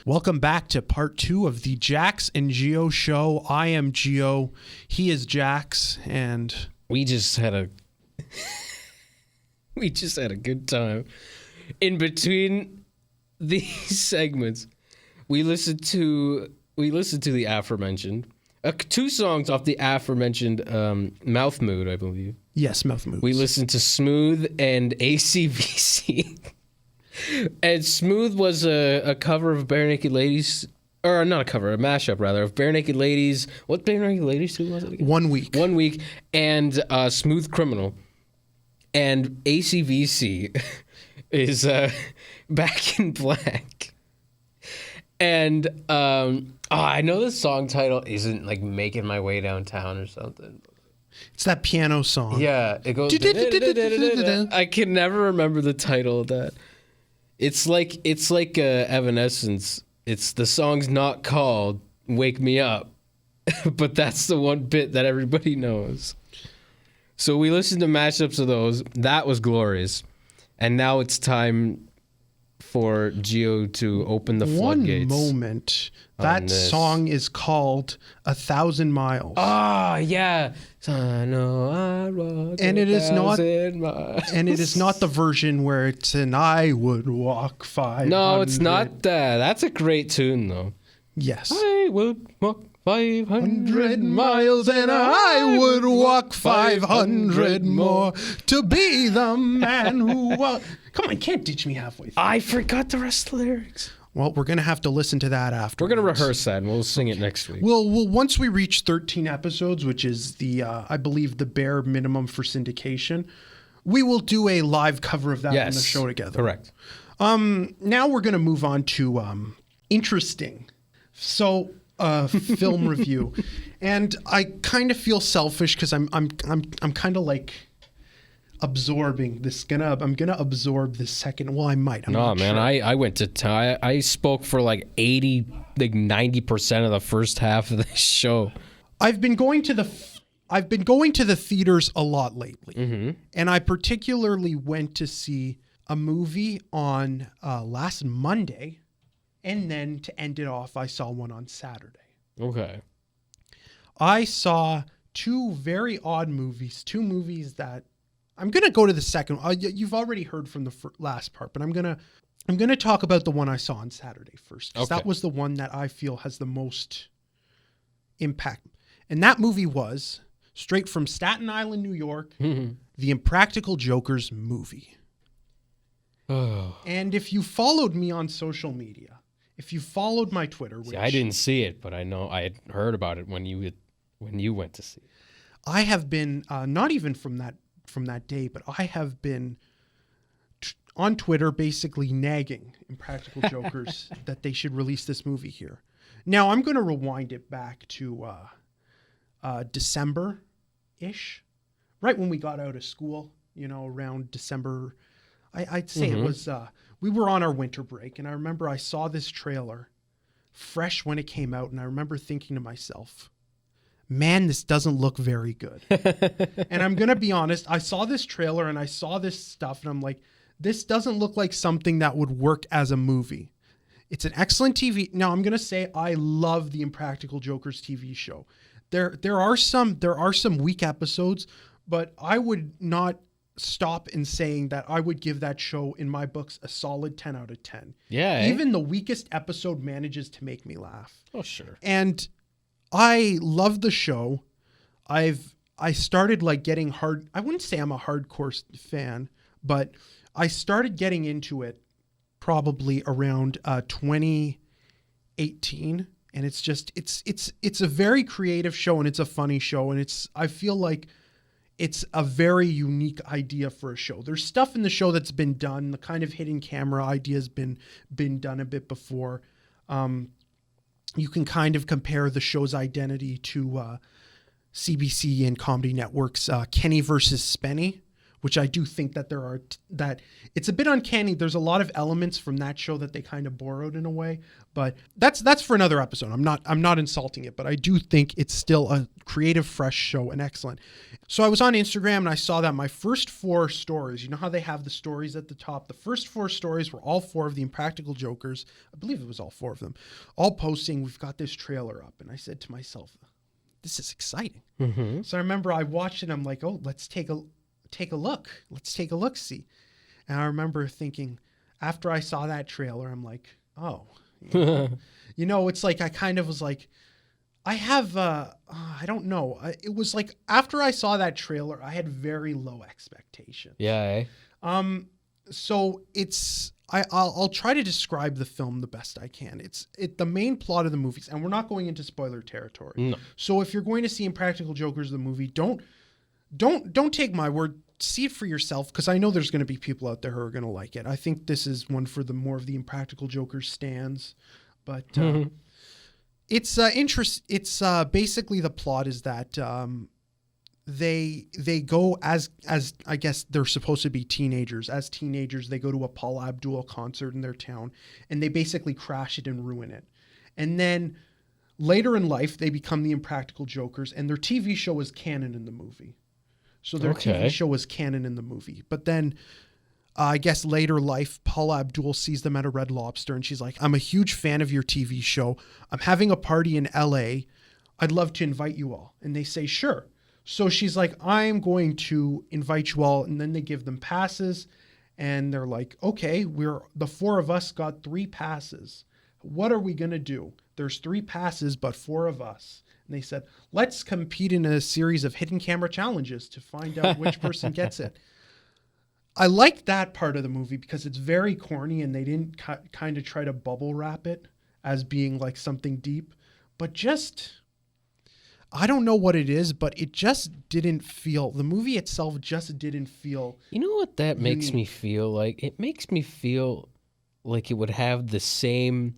Welcome back to part 2 of the Jax and Gio show. I am Gio. He is Jax, and we just had a good time. In between these segments, we listened to the aforementioned 2 songs off the aforementioned Mouth Mood, I believe. Yes, Mouth Moods. We listened to Smooth and ACVC. And Smooth was a cover of Bare Naked Ladies, or not a cover, a mashup rather, of Bare Naked Ladies. What Bare Naked Ladies was it again? 1 Week. 1 Week, and Smooth Criminal. And ACVC is Back in Black. And I know the song title isn't like Making My Way Downtown or something. It's that piano song. Yeah, it goes. I can never remember the title of that. It's like Evanescence. It's the song's not called "Wake Me Up," but that's the one bit that everybody knows. So we listened to mashups of those. That was glorious, and now it's time for Gio to open the floodgates. One moment. That song is called 1,000 Miles. Ah, yeah. I know I walk and it is not miles. And it is not the version where it's an I would walk 500. No, it's not that. That's a great tune though. Yes. I would walk 500 miles and I would walk 500 more to be the man who walked. Come on, can't ditch me halfway through. I forgot the rest of the lyrics. Well, we're going to have to listen to that after. We're going to rehearse that, and we'll sing it next week. We'll once we reach 13 episodes, which is the, I believe, the bare minimum for syndication, we will do a live cover of that on the show together. Correct. Now we're going to move on to interesting. So, film review. And I kind of feel selfish because I'm kind of like absorbing this. I'm gonna absorb this second. Well, I might. Man, sure. I went to I spoke for like 90% of the first half of the show. I've been going to the theaters a lot lately, and I particularly went to see a movie on last Monday, and then to end it off, I saw one on Saturday. Okay. I saw 2 very odd movies. 2 movies that. I'm going to go to the second. You've already heard from the last part, but I'm going to talk about the one I saw on Saturday first. Because that was the one that I feel has the most impact. And that movie was, straight from Staten Island, New York, the Impractical Jokers Movie. Oh. And if you followed me on social media, if you followed my Twitter, which I didn't see it, but I know I had heard about it when you went to see it. I have been, not even from that day, but I have been on Twitter basically nagging Impractical Jokers that they should release this movie here. Now, I'm going to rewind it back to December-ish, right when we got out of school, around December. I'd say it was, we were on our winter break, and I remember I saw this trailer fresh when it came out, and I remember thinking to myself, man, this doesn't look very good. And I'm going to be honest, I saw this trailer and I saw this stuff and I'm like, this doesn't look like something that would work as a movie. It's an excellent TV. Now, I'm going to say I love the Impractical Jokers TV show. There are some weak episodes, but I would not stop in saying that I would give that show, in my books, a solid 10 out of 10. Yeah. Even the weakest episode manages to make me laugh. Oh, sure. And I love the show. I started like getting hard. I wouldn't say I'm a hardcore fan, but I started getting into it probably around 2018, and it's a very creative show and it's a funny show, and I feel like it's a very unique idea for a show. There's stuff in the show that's been done. The kind of hidden camera idea has been done a bit before. You can kind of compare the show's identity to CBC and Comedy Network's Kenny versus Spenny, which I do think that that it's a bit uncanny. There's a lot of elements from that show that they kind of borrowed in a way, but that's for another episode. I'm not insulting it, but I do think it's still a creative, fresh show and excellent. So I was on Instagram and I saw that my first 4 stories, you know how they have the stories at the top? The first 4 stories were all 4 of the Impractical Jokers. I believe it was all 4 of them, all posting, we've got this trailer up. And I said to myself, this is exciting. Mm-hmm. So I remember I watched it. I'm like, oh, let's take a look. Let's take a look, see. And I remember thinking, after I saw that trailer, I'm like, oh, it's like, I kind of was like, I have, I don't know. It was like, after I saw that trailer, I had very low expectations. Yeah. So I'll try to describe the film the best I can. The main plot of the movies, and we're not going into spoiler territory. No. So if you're going to see Impractical Jokers, the movie, don't take my word. See it for yourself, because I know there's going to be people out there who are going to like it. I think this is one for the more of the Impractical Jokers stans, but it's basically the plot is that they go as I guess they're supposed to be teenagers. As teenagers, they go to a Paula Abdul concert in their town, and they basically crash it and ruin it. And then later in life, they become the Impractical Jokers, and their TV show is canon in the movie. So their TV show was canon in the movie. But then I guess later life, Paula Abdul sees them at a Red Lobster and she's like, I'm a huge fan of your TV show. I'm having a party in LA. I'd love to invite you all. And they say, sure. So she's like, I'm going to invite you all. And then they give them passes and they're like, okay, the 4 of us got 3 passes. What are we going to do? There's 3 passes, but 4 of us. And they said, let's compete in a series of hidden camera challenges to find out which person gets it. I liked that part of the movie because it's very corny and they didn't kind of try to bubble wrap it as being like something deep. But I don't know what it is, but it just didn't feel, the movie itself just didn't feel. You know what that makes me feel like? It makes me feel like it would have the same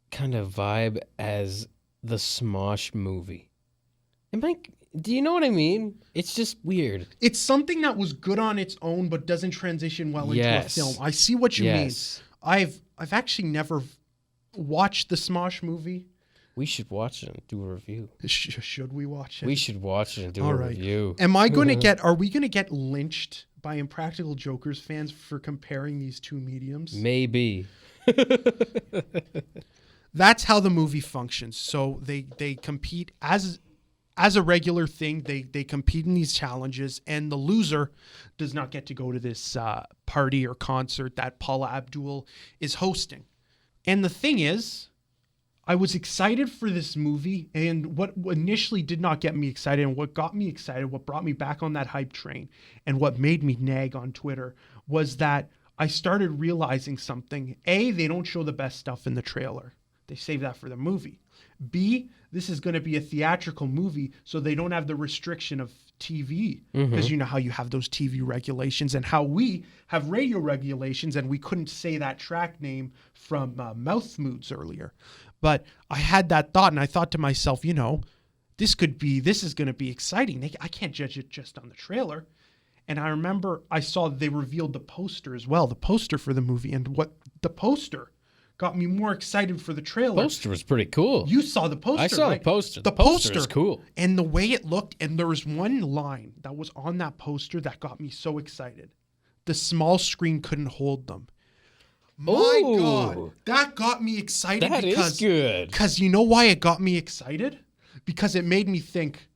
kind of vibe as the Smosh movie. Do you know what I mean? It's just weird. It's something that was good on its own, but doesn't transition well into a film. I see what you mean. I've actually never watched the Smosh movie. We should watch it and do a review. Should we watch it? We should watch it and do a review. Are we going to get lynched by Impractical Jokers fans for comparing these 2 mediums? Maybe. That's how the movie functions. So they compete as a regular thing. They compete in these challenges, and the loser does not get to go to this party or concert that Paula Abdul is hosting. And the thing is, I was excited for this movie, and what initially did not get me excited and what got me excited, what brought me back on that hype train and what made me nag on Twitter was that I started realizing something. A, they don't show the best stuff in the trailer. They save that for the movie. B, this is going to be a theatrical movie, so they don't have the restriction of TV. Because you know how you have those TV regulations and how we have radio regulations, and we couldn't say that track name from Mouth Moods earlier. But I had that thought, and I thought to myself, this is going to be exciting. I can't judge it just on the trailer. And I remember I saw they revealed the poster as well, the poster for the movie, and what the poster got me more excited for the trailer. The poster was pretty cool. You saw the poster, I saw right? the poster. The poster is cool. And the way it looked, and there was one line that was on that poster that got me so excited. The small screen couldn't hold them. My God, that got me excited. That is good. Because you know why it got me excited? Because it made me think,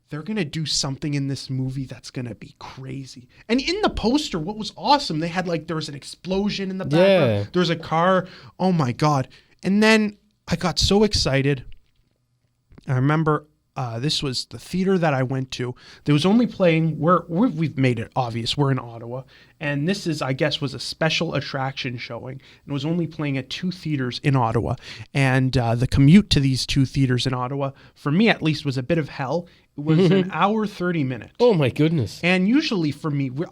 they're going to do something in this movie that's going to be crazy. And in the poster, what was awesome, they had there was an explosion in the background. Yeah. There was a car. Oh my God. And then I got so excited. I remember this was the theater that I went to. There was only playing, we've made it obvious, we're in Ottawa. And this was a special attraction showing. And it was only playing at 2 theaters in Ottawa. And the commute to these 2 theaters in Ottawa, for me at least, was a bit of hell. It was an hour, 30 minutes. Oh my goodness. And usually for me, we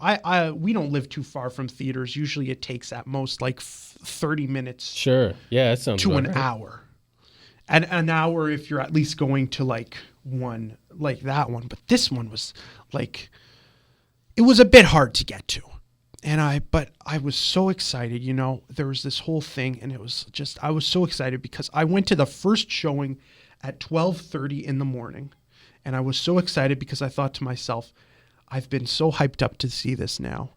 don't live too far from theaters. Usually it takes at most 30 minutes. Sure. Yeah, that sounds to an hour. And an hour if you're at least going to one like that one. But this one was it was a bit hard to get to. But I was so excited, there was this whole thing, and I was so excited because I went to the first showing at 12:30 in the morning. And I was so excited because I thought to myself, I've been so hyped up to see this now.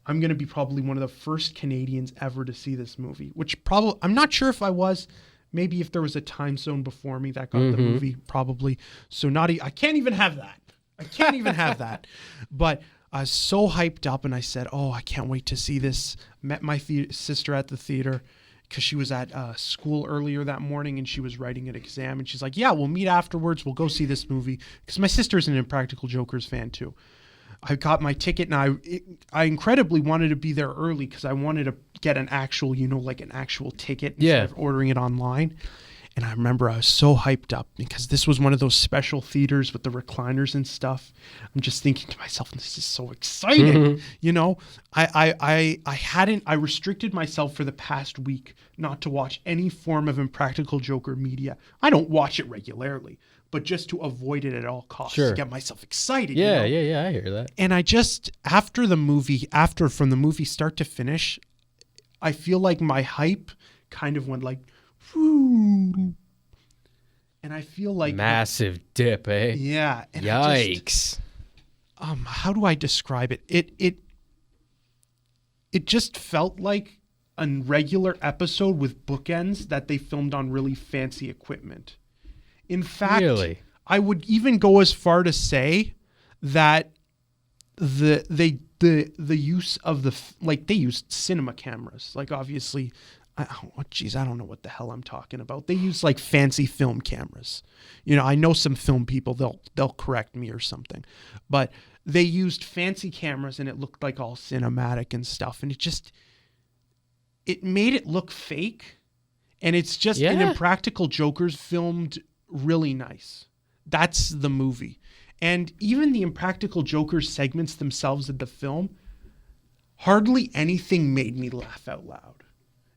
I'm going to be probably one of the first Canadians ever to see this movie, which probably, I'm not sure if I was, maybe if there was a time zone before me that got the movie, probably. So I can't even have that. I can't even have that. But I was so hyped up, and I said, oh, I can't wait to see this. Met my sister at the theater because she was at school earlier that morning, and she was writing an exam. And she's like, yeah, we'll meet afterwards. We'll go see this movie. Because my sister's an Impractical Jokers fan, too. I got my ticket, and I incredibly wanted to be there early because I wanted to get an actual, an actual ticket instead of ordering it online. And I remember I was so hyped up because this was one of those special theaters with the recliners and stuff. I'm just thinking to myself, this is so exciting. I restricted myself for the past week not to watch any form of Impractical Joker media. I don't watch it regularly, but just to avoid it at all costs, to get myself excited. Yeah, I hear that. And I just, from the movie start to finish, I feel like my hype kind of went like, and I feel like massive dip, eh? Yeah. And yikes. How do I describe it? It just felt like a regular episode with bookends that they filmed on really fancy equipment. In fact, really? I would even go as far to say that the use of they used cinema cameras, like obviously. I don't know what the hell I'm talking about. They use like fancy film cameras. I know some film people, they'll correct me or something. But they used fancy cameras, and it looked like all cinematic and stuff. And it made it look fake. And it's just an Impractical Jokers filmed really nice. That's the movie. And even the Impractical Jokers segments themselves in the film, hardly anything made me laugh out loud.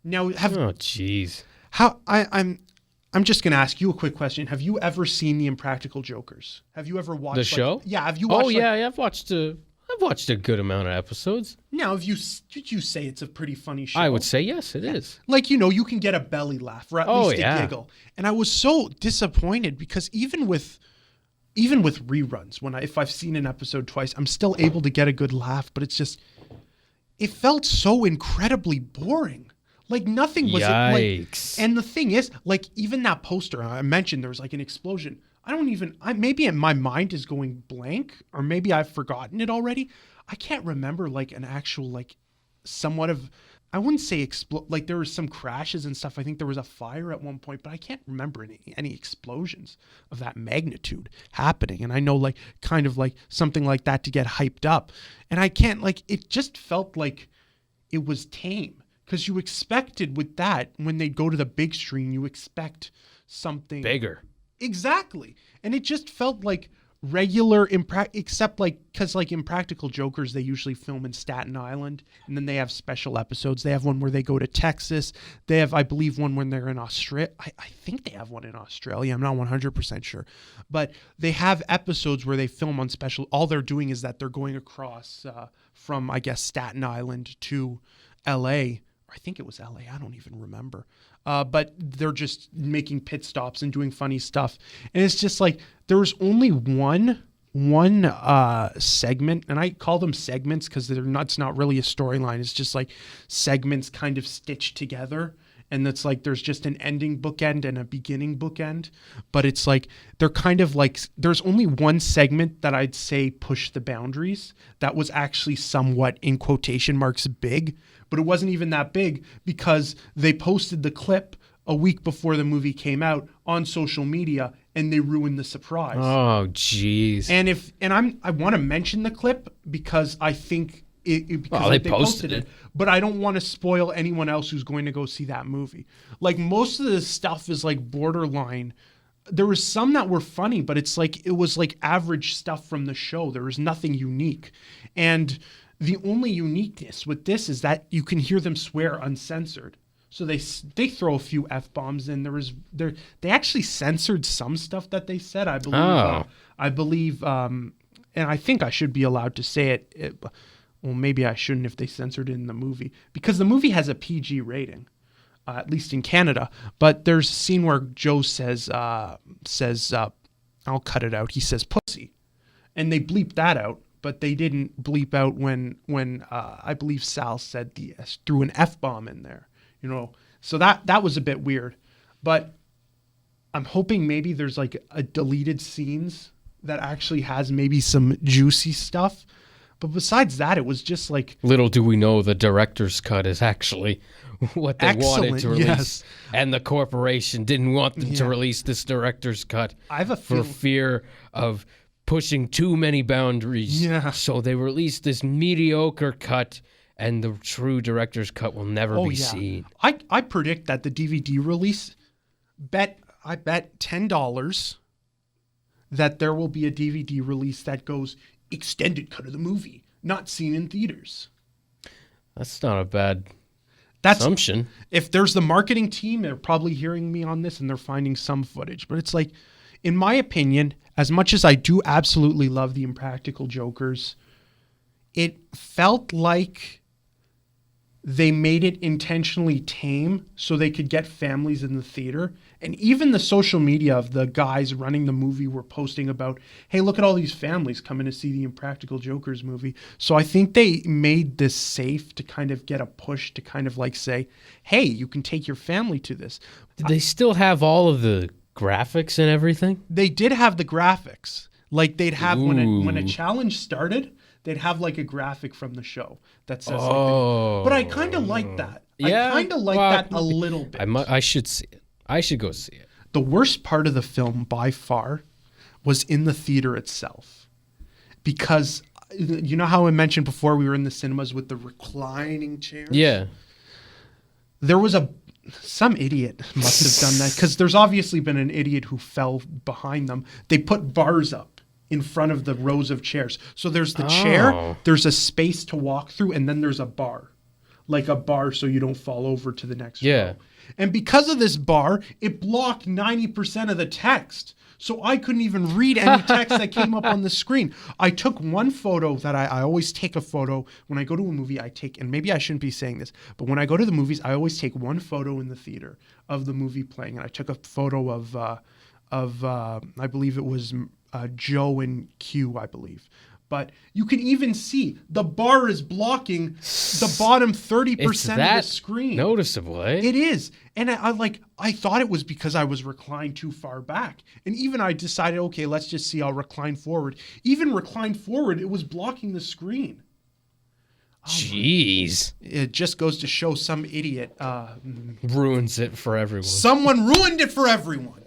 Now, jeez. I'm just going to ask you a quick question. Have you ever seen the Impractical Jokers? Have you ever watched the show? Yeah, have you watched? Oh yeah, I've watched a good amount of episodes. Now, did you say it's a pretty funny show? I would say yes, it is. Like, you can get a belly laugh or at least a giggle. And I was so disappointed because even with reruns, if I've seen an episode twice, I'm still able to get a good laugh, but it felt so incredibly boring. Like nothing was yikes. And the thing is, like even that poster I mentioned, there was like an explosion. Maybe my mind is going blank, or maybe I've forgotten it already. I can't remember like an actual somewhat of, I wouldn't say like there was some crashes and stuff. I think there was a fire at one point, but I can't remember any explosions of that magnitude happening. And I know like kind of like something like that to get hyped up, and I can't it just felt like it was tame. Because you expected with that, when they go to the big screen, you expect something bigger. Exactly. And it just felt like regular, except because Impractical Jokers, they usually film in Staten Island, and then they have special episodes. They have one where they go to Texas. They have, I believe, one when they're in Australia. I think they have one in Australia. I'm not 100% sure. But they have episodes where they film on special. All they're doing is that they're going across from, I guess, Staten Island to L.A., I think it was LA. I don't even remember. But they're just making pit stops and doing funny stuff. And it's just like there was only one segment, and I call them segments because it's not really a storyline. It's just like segments kind of stitched together. And it's like there's just an ending bookend and a beginning bookend. But it's like they're kind of like there's only one segment that I'd say pushed the boundaries that was actually somewhat in quotation marks big. But it wasn't even that big because they posted the clip a week before the movie came out on social media, and they ruined the surprise. Oh, jeez. And I want to mention the clip because I think because they posted it, but I don't want to spoil anyone else who's going to go see that movie. Like most of the stuff is like borderline. There was some that were funny, but it was like average stuff from the show. There was nothing unique, and the only uniqueness with this is that you can hear them swear uncensored. So they throw a few F-bombs in. They actually censored some stuff that they said. I believe and I think I should be allowed to say it. Well, maybe I shouldn't if they censored it in the movie, because the movie has a PG rating, at least in Canada. But there's a scene where Joe says, I'll cut it out. He says pussy, and they bleeped that out, but they didn't bleep out when I believe Sal said threw an F-bomb in there, So that was a bit weird, but I'm hoping maybe there's like a deleted scenes that actually has maybe some juicy stuff. But besides that, it was just like... Little do we know the director's cut is actually what they wanted to release. Yes. And the corporation didn't want them to release this director's cut for fear of pushing too many boundaries. Yeah. So they released this mediocre cut, and the true director's cut will never be seen. I predict that the DVD release, I bet $10 that there will be a DVD release that goes... extended cut of the movie, not seen in theaters. That's not a bad assumption. If there's the marketing team, they're probably hearing me on this and they're finding some footage. But it's like, in my opinion, as much as I do absolutely love the Impractical Jokers, it felt like they made it intentionally tame so they could get families in the theater. And even the social media of the guys running the movie were posting about, hey, look at all these families coming to see the Impractical Jokers movie. So I think they made this safe to kind of get a push to kind of like say, hey, you can take your family to this. Did they still have all of the graphics and everything? They did have the graphics. Like they'd have when a challenge started, they'd have like a graphic from the show that says something. But I kind of like that. Yeah, I kind of like that a little bit. I should see it. I should go see it. The worst part of the film by far was in the theater itself. Because you know how I mentioned before we were in the cinemas with the reclining chairs? Yeah. There was some idiot must have done that, because there's obviously been an idiot who fell behind them. They put bars up in front of the rows of chairs. So there's the chair, there's a space to walk through, and then there's a bar. Like a bar so you don't fall over to the next row. And because of this bar, it blocked 90% of the text. So I couldn't even read any text that came up on the screen. I took one photo that I always take a photo. When I go to a movie, I take, and maybe I shouldn't be saying this, but when I go to the movies, I always take one photo in the theater of the movie playing. And I took a photo of I believe it was Joe and Q, I believe. But you can even see the bar is blocking the bottom 30% of the screen. Noticeable, eh? It is. And I thought it was because I was reclined too far back. And even I decided, okay, let's just see, I'll recline forward. Even reclined forward, it was blocking the screen. Jeez. It just goes to show some idiot ruins it for everyone. Someone ruined it for everyone.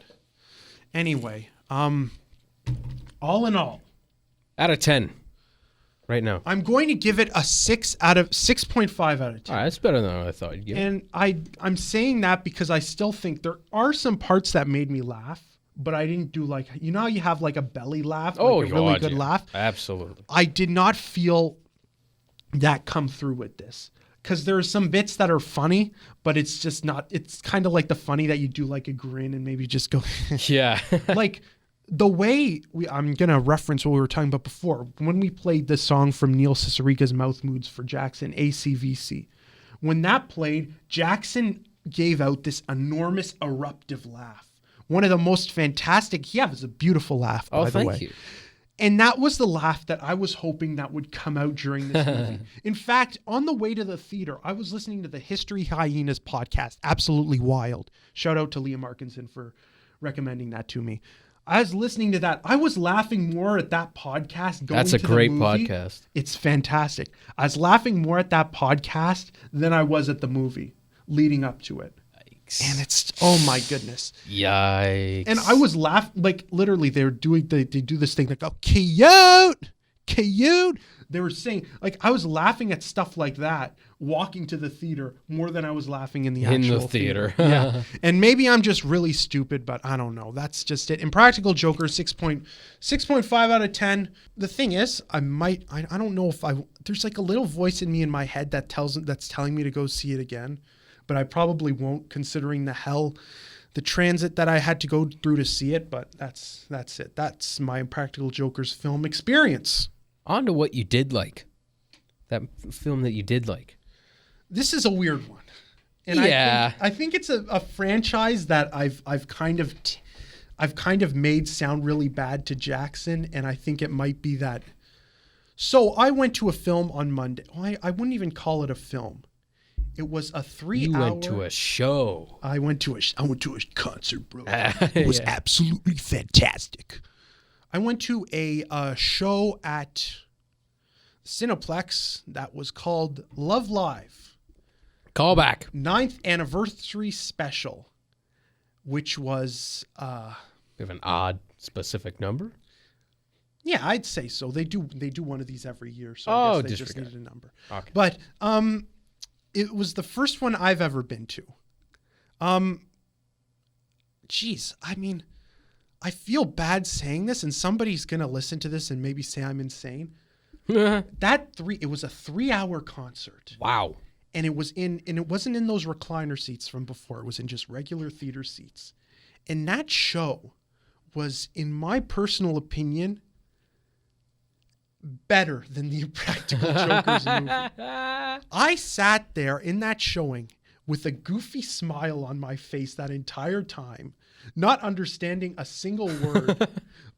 Anyway, all in all, out of 10 right now, I'm going to give it a 6.5 out of 10. All right, that's better than I thought you'd give. And I'm saying that because I still think there are some parts that made me laugh, but I didn't do like, you know how you have like a belly laugh, like a really good laugh? Absolutely. I did not feel that come through with this, because there are some bits that are funny, but it's just not, it's kind of like the funny that you do like a grin and maybe just go, yeah. Like, the way I'm going to reference what we were talking about before, when we played the song from Neil Cicericca's Mouth Moods for Jackson, ACVC, when that played, Jackson gave out this enormous eruptive laugh. One of the most fantastic, he has a beautiful laugh, by the way. Thank you. And that was the laugh that I was hoping that would come out during this movie. In fact, on the way to the theater, I was listening to the History Hyenas podcast, Absolutely Wild. Shout out to Liam Arkinson for recommending that to me. I was listening to that. I was laughing more at that podcast going That's to a great the movie. podcast. It's fantastic. I was laughing more at that podcast than I was at the movie leading up to it. Yikes. And it's, oh my goodness. Yikes. And I was laughing, like literally they do this thing like, oh, cute. They were saying, like, I was laughing at stuff like that walking to the theater more than I was laughing in the actual theater. Yeah. And maybe I'm just really stupid, but I don't know. That's just it. Impractical Jokers, 6.5 out of 10. The thing is, I don't know if there's like a little voice in me in my head that's telling me to go see it again, but I probably won't, considering the hell the transit that I had to go through to see it, but that's it. That's my Impractical Jokers film experience. On to what you did like. That film that you did like. This is a weird one. And Yeah. I think it's a franchise that I've kind of made sound really bad to Jackson, and I think it might be that. So I went to a film on Monday. Well, I wouldn't even call it a film. It was a 3-hour. You went to a show. I went to a concert, bro. It was absolutely fantastic. I went to a show at Cineplex that was called Love Live. Call back. 9th anniversary special, which was We have an odd specific number. yeah, I'd say so. They do one of these every year, so I guess they just needed a number. Okay. But it was the first one I've ever been to. Geez, I mean, I feel bad saying this, and somebody's gonna listen to this and maybe say I'm insane. It was a 3-hour concert. Wow. And it wasn't in those recliner seats from before. It was in just regular theater seats. And that show was, in my personal opinion, better than the Impractical Jokers movie. I sat there in that showing with a goofy smile on my face that entire time, not understanding a single word,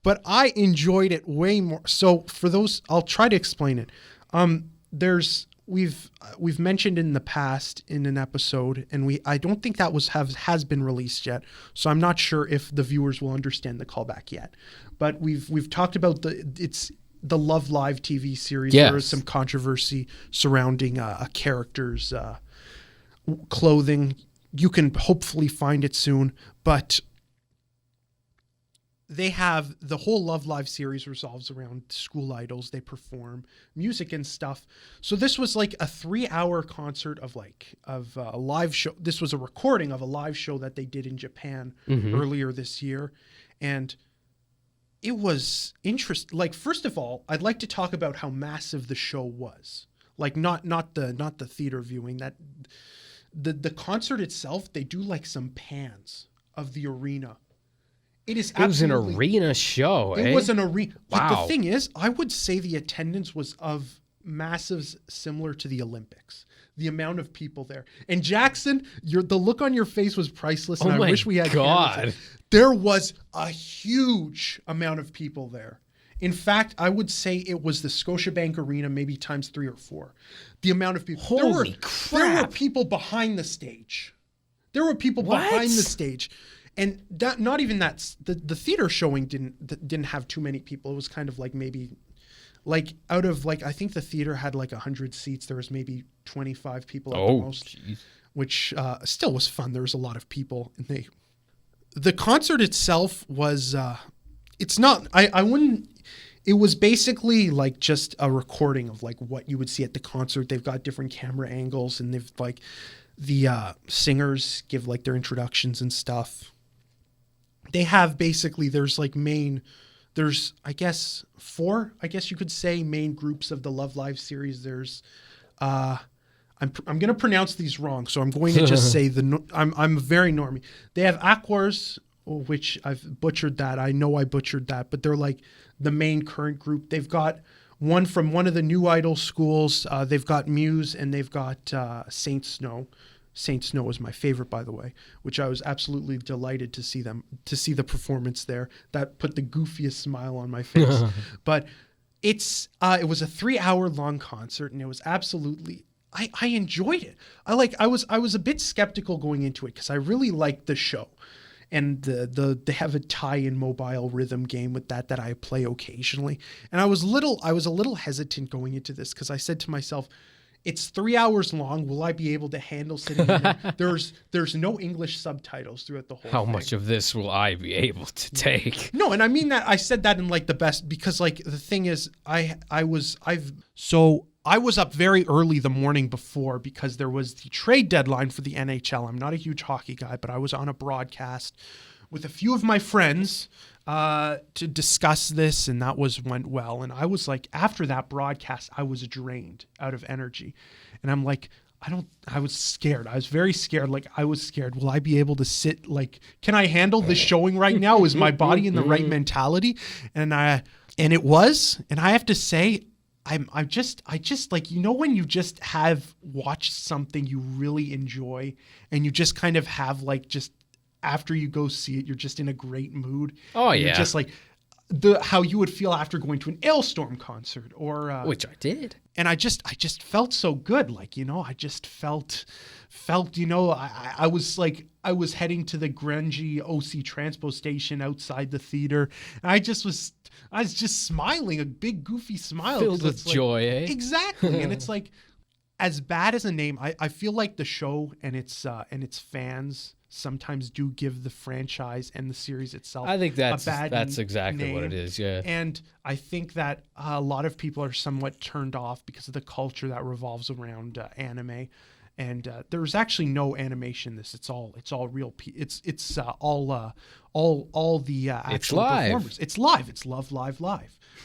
but I enjoyed it way more. So for those, I'll try to explain it. We've mentioned in the past in an episode, and I don't think that has been released yet, so I'm not sure if the viewers will understand the callback yet. But we've talked about the Love Live TV series. Yes. There is some controversy surrounding a character's clothing. You can hopefully find it soon, but they have the whole Love Live series revolves around school idols. They perform music and stuff. So this was like a 3-hour concert of a live show. This was a recording of a live show that they did in Japan earlier this year. And it was interesting. Like, first of all, I'd like to talk about how massive the show was. Like not the theater viewing, that the concert itself, they do like some pans of the arena. It was an arena show. It was an arena. Wow. The thing is, I would say the attendance was of massive, similar to the Olympics. The amount of people there. And Jackson, the look on your face was priceless. And I wish we had cameras. There was a huge amount of people there. In fact, I would say it was the Scotiabank Arena, maybe times 3 or 4. The amount of people. Holy crap. There were people behind the stage. Behind the stage. And that, not even that, the theater showing didn't have too many people. It was kind of like maybe, like out of like, I think the theater had like 100 seats. There was maybe 25 people at the most, geez. Which still was fun. There was a lot of people. And the concert itself was, it's not, I wouldn't, it was basically like just a recording of like what you would see at the concert. They've got different camera angles, and they've like the singers give like their introductions and stuff. They have basically, there's I guess 4, I guess you could say, main groups of the Love Live series. There's, I'm going to pronounce these wrong, so I'm going to just say I'm very normie. They have Aquars, which I've butchered that. I know I butchered that, but they're like the main current group. They've got one from one of the new idol schools. They've got Muse, and they've got Saint Snow. Saint Snow was my favorite, by the way, which I was absolutely delighted to see the performance there. That put the goofiest smile on my face. But it was a 3-hour long concert, and it was absolutely, I enjoyed it. I was a bit skeptical going into it because I really liked the show. And they have a tie-in mobile rhythm game with that I play occasionally. And I was a little hesitant going into this because I said to myself, it's 3 hours long. Will I be able to handle sitting in there? There's no English subtitles throughout the whole How thing. much of this will I be able to take? No, and I mean that, I said that in like the best, because like the thing is, I was up very early the morning before because there was the trade deadline for the NHL. I'm not a huge hockey guy, but I was on a broadcast with a few of my friends to discuss this, and that went well. And I was like, after that broadcast, I was drained out of energy. And I'm like, I was scared. I was very scared. Like, I was scared. Will I be able to sit? Like, can I handle this showing right now? Is my body in the right mentality? And it was. And I have to say, I just like, when you just have watched something you really enjoy and you just kind of have like, just after you go see it, you're just in a great mood. Oh, yeah. You're just like how you would feel after going to an Ailstorm concert or which I did. And I just felt so good. Like, I just felt, I was like, I was heading to the grungy OC Transpo station outside the theater. And I was just smiling, a big goofy smile. Filled with joy, eh? Exactly. And it's like, as bad as a name, I feel like the show and its fans sometimes do give the franchise and the series itself I think that's a bad exactly name. what it is, yeah. And I think that a lot of people are somewhat turned off because of the culture that revolves around anime. And there's actually no animation in this. It's all real. It's all the actual performers. It's live. It's live.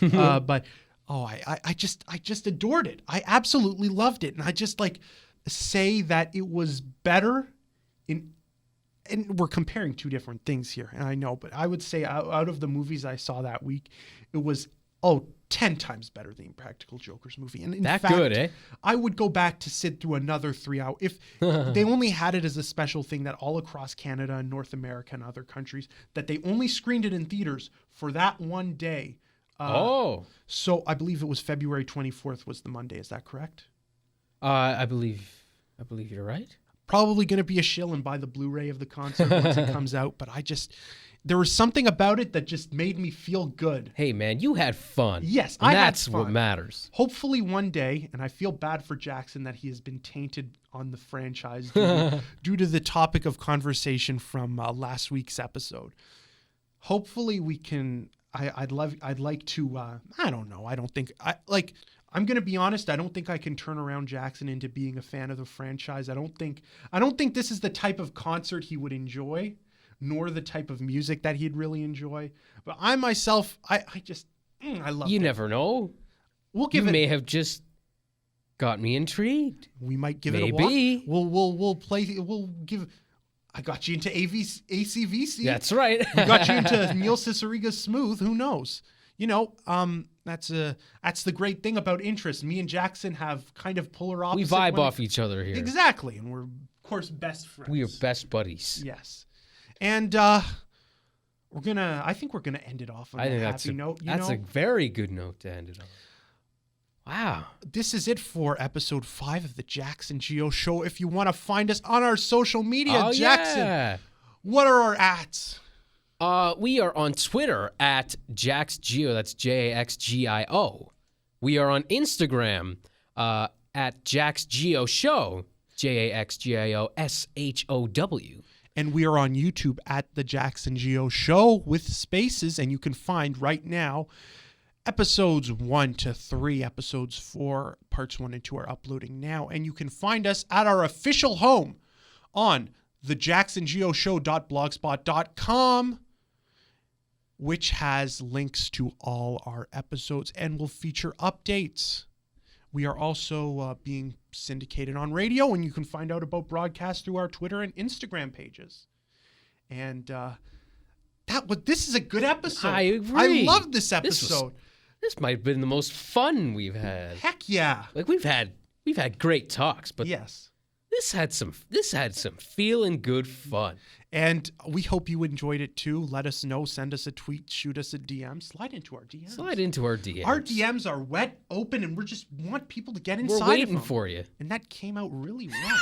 But I just adored it. I absolutely loved it, and I just like say that it was better in. And we're comparing two different things here, and I know, but I would say out of the movies I saw that week, it was 10 times better than Impractical Jokers movie. And in fact, good, eh? I would go back to sit through another 3 hours. If they only had it as a special thing that all across Canada and North America and other countries, that they only screened it in theaters for that one day. So I believe it was February 24th was the Monday. Is that correct? I believe you're right. Probably going to be a shill and buy the Blu-ray of the concert once it comes out. But there was something about it that just made me feel good. Hey, man, you had fun. Yes, and I that's had fun. what matters. Hopefully one day, and I feel bad for Jackson that he has been tainted on the franchise due to the topic of conversation from last week's episode. Hopefully we can. I'd like to. I don't know. I don't think I'm going to be honest. I don't think I can turn around Jackson into being a fan of the franchise. I don't think this is the type of concert he would enjoy, nor the type of music that he'd really enjoy. But I myself, I love it. You never know. You may have just got me intrigued. We might give it a watch. We'll play. We'll give. I got you into ACVC. That's right. We got you into Neil Ciceriga's Smooth. Who knows? That's the great thing about interest. Me and Jackson have kind of polar opposite. We vibe off each other here. Exactly, and we're of course best friends. We are best buddies. Yes, and I think we're gonna end it off on a happy note. That's a very good note to end it on. Wow. This is it for episode 5 of the Jax and Gio Show. If you want to find us on our social media, Jackson, what are our @? We are on Twitter at JaxGio. That's JaxGio. We are on Instagram at JaxGio Show. JaxGioshow. And we are on YouTube at the Jax and Gio Show with spaces. And you can find right now episodes 1 to 3, episodes 4, parts 1 and 2 are uploading now. And you can find us at our official home on thejacksongioshow.blogspot.com, which has links to all our episodes and will feature updates. We are also being syndicated on radio, and you can find out about broadcasts through our Twitter and Instagram pages. And this is a good episode. I agree. I love this episode. This might have been the most fun we've had. Heck yeah! Like we've had great talks, but yes, this had some feeling good fun. And we hope you enjoyed it too. Let us know. Send us a tweet. Shoot us a DM. Slide into our DMs. Our DMs are wet, open, and we just want people to get inside. We're waiting for you. And that came out really well.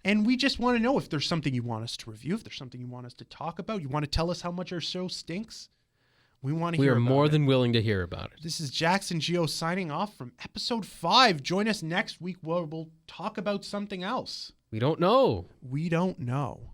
And we just want to know if there's something you want us to review, if there's something you want us to talk about. You want to tell us how much our show stinks? We want to hear about it. We are more than willing to hear about it. This is Jax and Gio signing off from episode 5. Join us next week where we'll talk about something else. We don't know. We don't know.